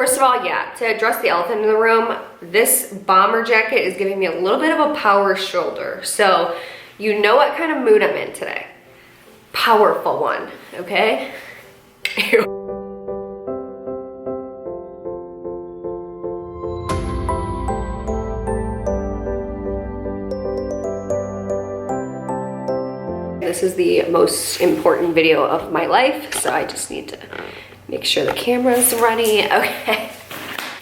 First of all, yeah, to address the elephant in the room, this bomber jacket is giving me a little bit of a power shoulder. So you know what kind of mood I'm in today. Powerful one, okay? This is the most important video of my life, so I just need to make sure the camera's ready. Okay.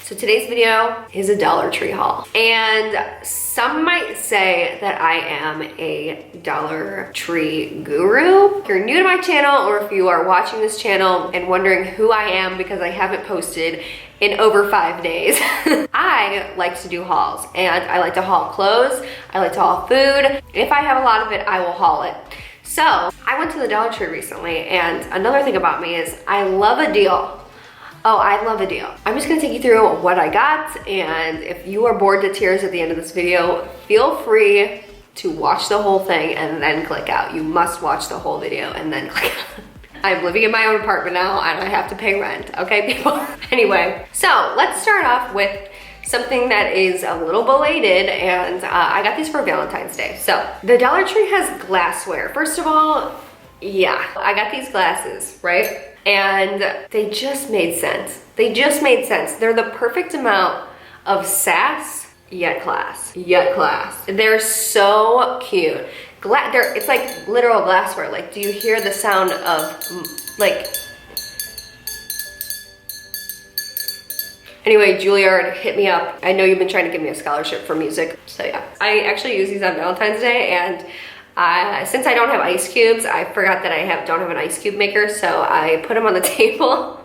So today's video is a Dollar Tree haul. And some might say that I am a Dollar Tree guru. If you're new to my channel, or if you are watching this channel and wondering who I am because I haven't posted in over 5 days, I like to do hauls, and I like to haul clothes, I like to haul food. If I have a lot of it, I will haul it. So I went to the Dollar Tree recently, and another thing about me is I love a deal. Oh, I love a deal. I'm just gonna take you through what I got, and if you are bored to tears at the end of this video, feel free to watch the whole thing and then click out. You must watch the whole video and then click out. I'm living in my own apartment now and I have to pay rent, okay people? Anyway, so let's start off with something that is a little belated, and I got these for Valentine's Day. So the Dollar Tree has glassware. First of all, yeah, I got these glasses, right? And they just made sense. They just made sense. They're the perfect amount of sass, yet class, yet class. They're so cute. It's like literal glassware. Like, do you hear the sound of like, anyway, Juilliard, hit me up. I know you've been trying to give me a scholarship for music, so yeah. I actually use these on Valentine's Day, and since I don't have ice cubes, I forgot that I don't have an ice cube maker, so I put them on the table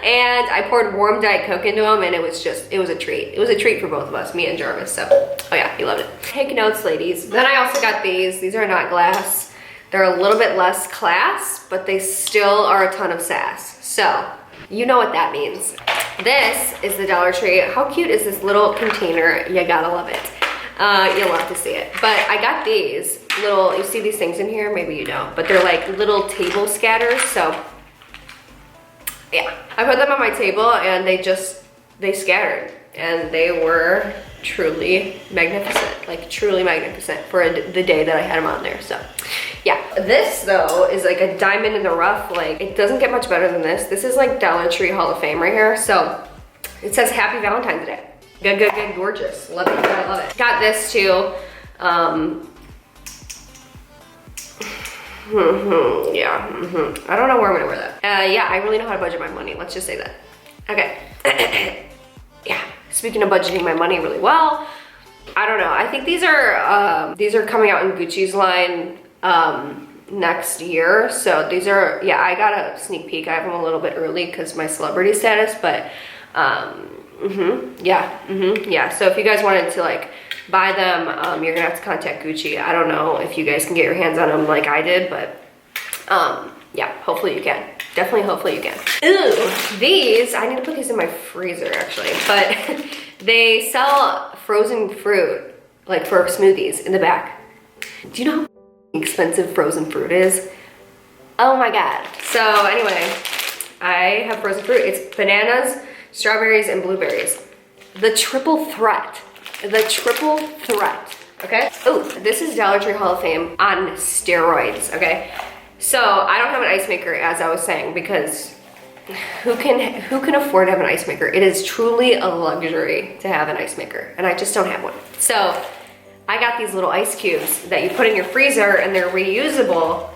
and I poured warm Diet Coke into them, and it was a treat. It was a treat for both of us, me and Jarvis, so, oh yeah, he loved it. Take notes, ladies. Then I also got these. These are not glass. They're a little bit less class, but they still are a ton of sass. So, you know what that means. This is the Dollar Tree. How cute is this little container? You gotta love it. You'll love to see it. But I got these little, you see these things in here? Maybe you don't, but they're like little table scatters. So yeah, I put them on my table and they scattered, and they were truly magnificent, like truly magnificent for the day that I had them on there. So yeah, this though is like a diamond in the rough. Like, it doesn't get much better than this. This is like Dollar Tree Hall of Fame right here. So it says Happy Valentine's Day. Good, good, good, gorgeous. Love it, you gotta love it. Got this too. Yeah, I don't know where I'm gonna wear that. Yeah, I really know how to budget my money. Let's just say that. Okay. Yeah, speaking of budgeting my money really well, I don't know. I think these are coming out in Gucci's line next year. So these are, yeah, I got a sneak peek. I have them a little bit early because my celebrity status, but yeah. So if you guys wanted to like buy them, you're gonna have to contact Gucci. I don't know if you guys can get your hands on them like I did, but yeah, hopefully you can. Definitely, hopefully you can. Ooh, these, I need to put these in my freezer actually, but they sell frozen fruit, like for smoothies in the back. Do you know how expensive frozen fruit is? Oh my God. So anyway, I have frozen fruit. It's bananas, strawberries, and blueberries. The triple threat. The triple threat, okay? Oh, this is Dollar Tree Hall of Fame on steroids, okay? So I don't have an ice maker, as I was saying, because who can afford to have an ice maker? It is truly a luxury to have an ice maker, and I just don't have one. So I got these little ice cubes that you put in your freezer, and they're reusable,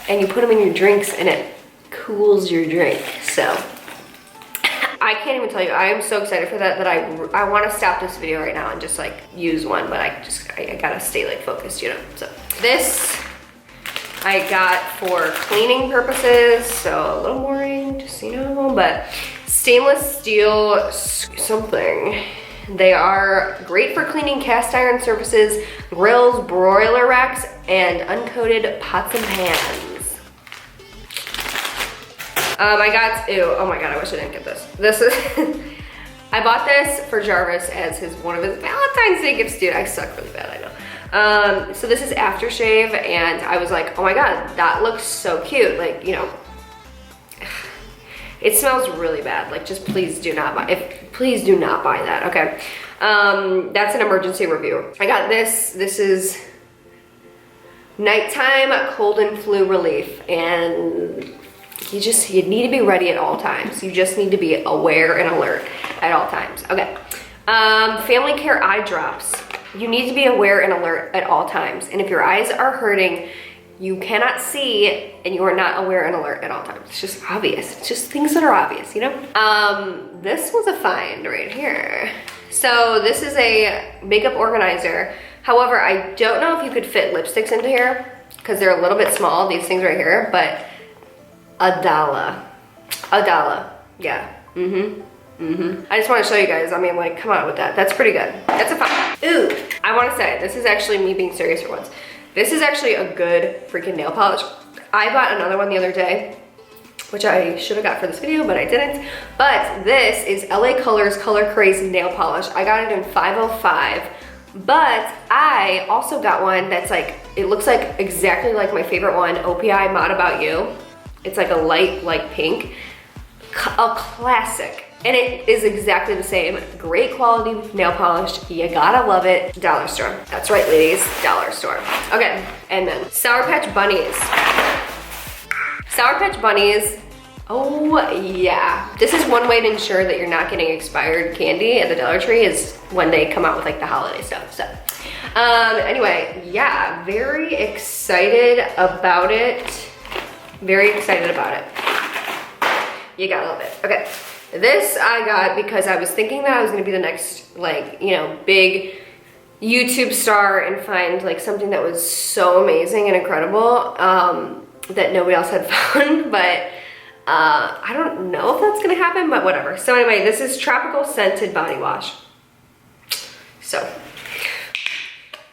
and you put them in your drinks, and it cools your drink. So I can't even tell you, I am so excited for that I want to stop this video right now and just like use one, but I gotta stay like focused, you know. So this I got for cleaning purposes, so a little boring, just, you know, but stainless steel something. They are great for cleaning cast iron surfaces, grills, broiler racks, and uncoated pots and pans. I got, ew, oh my God, I wish I didn't get this. This is, I bought this for Jarvis as one of his Valentine's Day gifts. Dude, I suck really bad, I know. So this is aftershave, and I was like, oh my God, that looks so cute. Like, you know, It smells really bad. Like, just please do not buy, please do not buy that, okay? That's an emergency review. I got this. This is nighttime cold and flu relief, and you need to be ready at all times. You just need to be aware and alert at all times. Okay. Family care eye drops. You need to be aware and alert at all times. And if your eyes are hurting, you cannot see, and you are not aware and alert at all times. It's just obvious. It's just things that are obvious, you know? This was a find right here. So this is a makeup organizer. However, I don't know if you could fit lipsticks into here because they're a little bit small, these things right here, but a dolla, yeah, I just want to show you guys, I mean, like, come on with that. That's pretty good. That's a fun. Ooh, I want to say, this is actually me being serious for once. This is actually a good freaking nail polish. I bought another one the other day, which I should have got for this video, but I didn't. But this is LA Colors Color Craze nail polish. I got it in 505, but I also got one that's like, it looks like exactly like my favorite one, OPI Mod About You. It's like a light pink, a classic. And it is exactly the same. Great quality nail polish. You gotta love it. Dollar store. That's right, ladies. Dollar store. Okay, and then Sour Patch Bunnies. Sour Patch Bunnies. Oh, yeah. This is one way to ensure that you're not getting expired candy at the Dollar Tree is when they come out with like the holiday stuff. So, anyway, yeah, very excited about it. Very excited about it. You gotta love it. Okay. This I got because I was thinking that I was gonna be the next, like, you know, big YouTube star and find like something that was so amazing and incredible that nobody else had found, but I don't know if that's gonna happen, but whatever. So anyway, this is Tropical Scented Body Wash. So,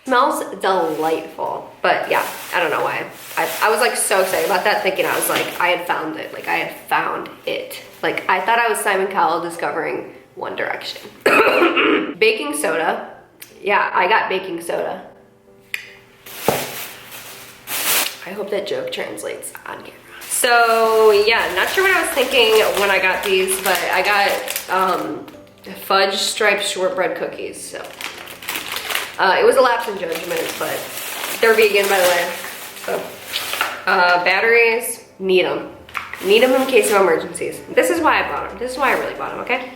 smells delightful, but yeah, I don't know why. I was like so excited about that, thinking I was like, I had found it. Like, I had found it. Like, I thought I was Simon Cowell discovering One Direction. Baking soda. Yeah, I got baking soda. I hope that joke translates on camera. So yeah, not sure what I was thinking when I got these, but I got fudge striped shortbread cookies. So it was a lapse in judgment, but they're vegan, by the way. So batteries, need them. Need them in case of emergencies. This is why I bought them. This is why I really bought them, okay?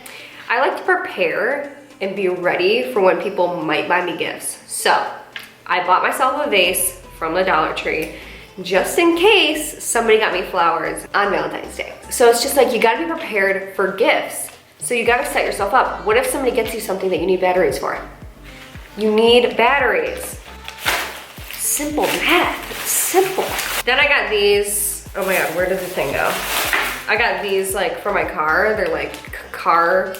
I like to prepare and be ready for when people might buy me gifts. So I bought myself a vase from the Dollar Tree just in case somebody got me flowers on Valentine's Day. So it's just like, you gotta be prepared for gifts. So you gotta set yourself up. What if somebody gets you something that you need batteries for? You need batteries. Simple math, it's simple. Then I got these, oh my God, where did the thing go? I got these like for my car. They're like car,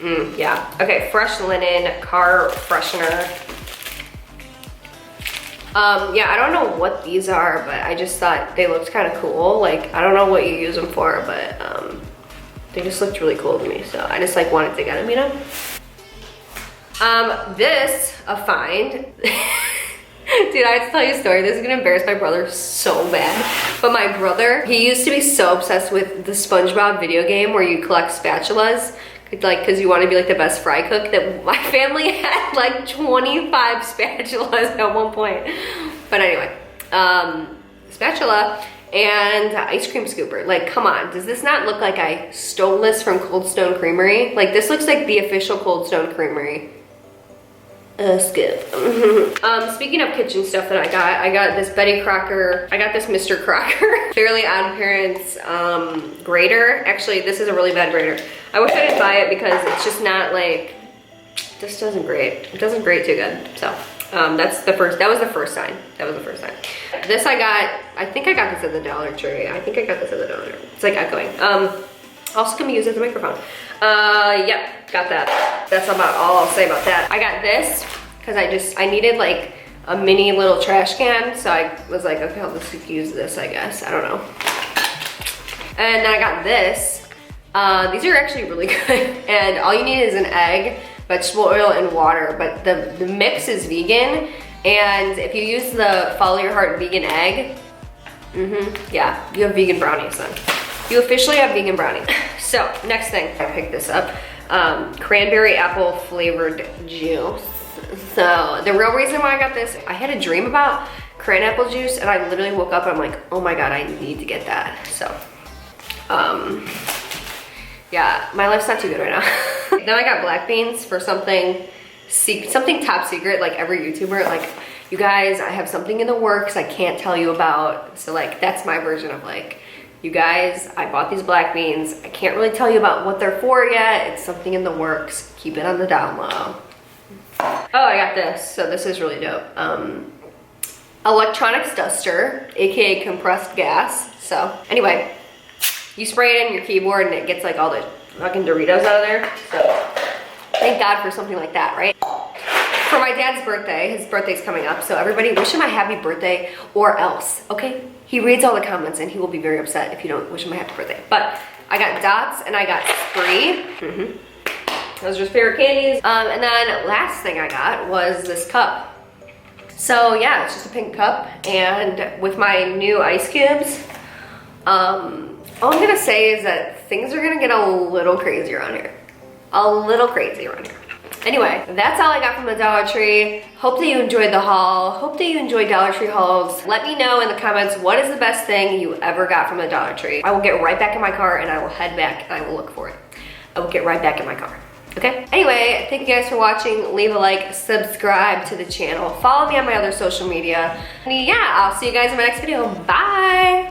yeah. Okay, fresh linen, car freshener. Yeah, I don't know what these are, but I just thought they looked kind of cool. Like, I don't know what you use them for, but they just looked really cool to me. So I just like wanted to get them, you know? This, a find. Dude, I have to tell you a story. This is gonna embarrass my brother so bad. But my brother, he used to be so obsessed with the SpongeBob video game where you collect spatulas, like, cause you wanna be like the best fry cook, that my family had like 25 spatulas at one point. But anyway, spatula and ice cream scooper. Like, come on, does this not look like I stole this from Cold Stone Creamery? Like, this looks like the official Cold Stone Creamery. Skip. Speaking of kitchen stuff that I got this Betty Crocker, I got this Mr. Crocker Fairly Odd Parents grater. Actually, this is a really bad grater. I wish I didn't buy it because it's just not like, this doesn't grate. It doesn't grate too good. So that's the first, that was the first sign. That was the first sign. This I got, I think I got this at the Dollar Tree. I think I got this at the Dollar Tree. It's like echoing. Also can be used as a microphone. Yep, got that. That's about all I'll say about that. I got this because I needed like a mini little trash can. So I was like, okay, I'll just use this, I guess. I don't know. And then I got this. These are actually really good. And all you need is an egg, vegetable oil, and water. But the mix is vegan. And if you use the Follow Your Heart vegan egg, yeah, you have vegan brownies then. You officially have vegan brownies. So next thing, I picked this up. Cranberry apple flavored juice. So the real reason why I got this, I had a dream about cran apple juice and I literally woke up and I'm like, oh my God, I need to get that. So, yeah, my life's not too good right now. Then I got black beans for something top secret, like every YouTuber. Like, you guys, I have something in the works I can't tell you about. So like, that's my version of like, you guys, I bought these black beans. I can't really tell you about what they're for yet. It's something in the works. Keep it on the down low. Oh, I got this. So this is really dope. Electronics duster, AKA compressed gas. So anyway, you spray it in your keyboard and it gets like all the fucking Doritos out of there. So thank God for something like that, right? For my dad's birthday, his birthday's coming up, so everybody wish him a happy birthday or else, okay? He reads all the comments and he will be very upset if you don't wish him a happy birthday. But I got dots and I got spree. Those are his favorite candies. And then last thing I got was this cup. So yeah, it's just a pink cup, and with my new ice cubes, all I'm gonna say is that things are gonna get a little crazy around here. A little crazy around here. Anyway, that's all I got from the Dollar Tree. Hope that you enjoyed the haul. Hope that you enjoyed Dollar Tree hauls. Let me know in the comments what is the best thing you ever got from the Dollar Tree. I will get right back in my car and I will head back and I will look for it. I will get right back in my car. Okay? Anyway, thank you guys for watching. Leave a like, subscribe to the channel. Follow me on my other social media. And yeah, I'll see you guys in my next video. Bye!